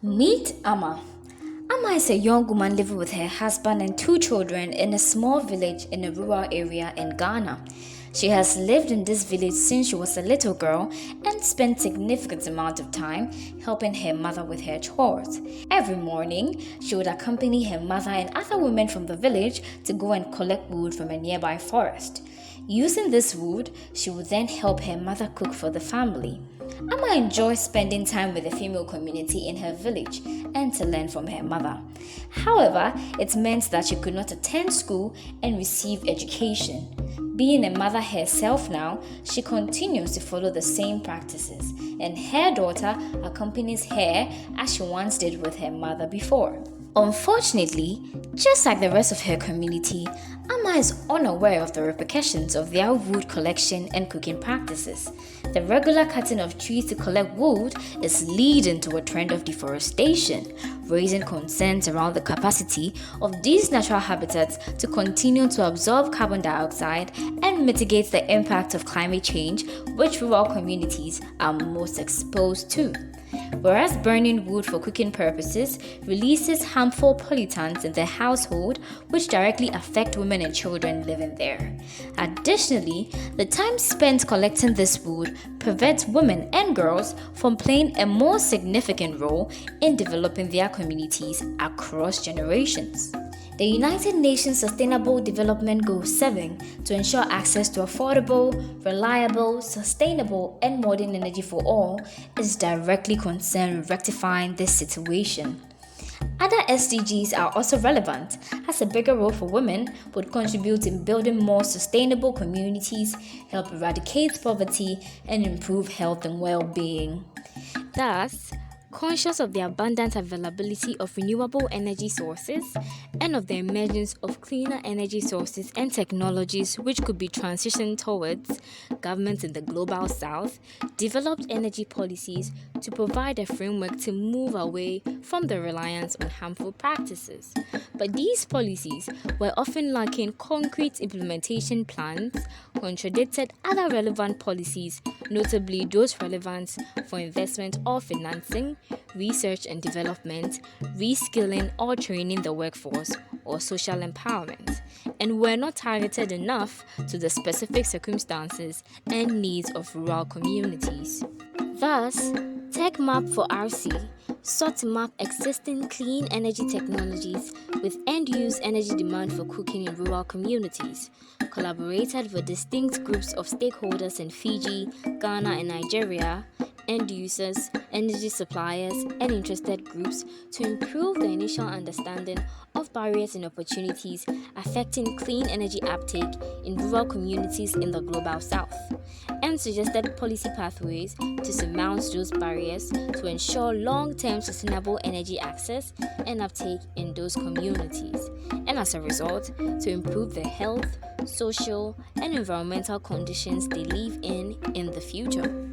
Meet Amma. Amma is a young woman living with her husband and two children in a small village in a rural area in Ghana. She has lived in this village since she was a little girl and spent significant amount of time helping her mother with her chores. Every morning, she would accompany her mother and other women from the village to go and collect wood from a nearby forest. Using this wood, she would then help her mother cook for the family. Amma enjoys spending time with the female community in her village and to learn from her mother. However, it meant that she could not attend school and receive education. Being a mother herself now, she continues to follow the same practices, and her daughter accompanies her as she once did with her mother before. Unfortunately, just like the rest of her community, Amma is unaware of the repercussions of their wood collection and cooking practices. The regular cutting of trees to collect wood is leading to a trend of deforestation, raising concerns around the capacity of these natural habitats to continue to absorb carbon dioxide and mitigate the impact of climate change, which rural communities are most exposed to. Whereas burning wood for cooking purposes releases harmful pollutants in the household, which directly affect women and children living there. Additionally, the time spent collecting this wood prevents women and girls from playing a more significant role in developing their communities across generations. The United Nations Sustainable Development Goal 7 to ensure access to affordable, reliable, sustainable, and modern energy for all is directly concerned with rectifying this situation. Other SDGs are also relevant, as a bigger role for women would contribute in building more sustainable communities, help eradicate poverty, and improve health and well-being. Thus, conscious of the abundant availability of renewable energy sources and of the emergence of cleaner energy sources and technologies which could be transitioned towards, governments in the global south developed energy policies to provide a framework to move away from the reliance on harmful practices. But these policies were often lacking concrete implementation plans, contradicted other relevant policies, notably those relevant for investment or financing, research and development, reskilling or training the workforce, or social empowerment, and were not targeted enough to the specific circumstances and needs of rural communities. Thus, TechMap for RC sought to map existing clean energy technologies with end-use energy demand for cooking in rural communities, collaborated with distinct groups of stakeholders in Fiji, Ghana, and Nigeria, end users, energy suppliers, and interested groups to improve the initial understanding of barriers and opportunities affecting clean energy uptake in rural communities in the global south, and suggested policy pathways to surmount those barriers to ensure long-term sustainable energy access and uptake in those communities, and as a result, to improve the health, social, and environmental conditions they live in the future.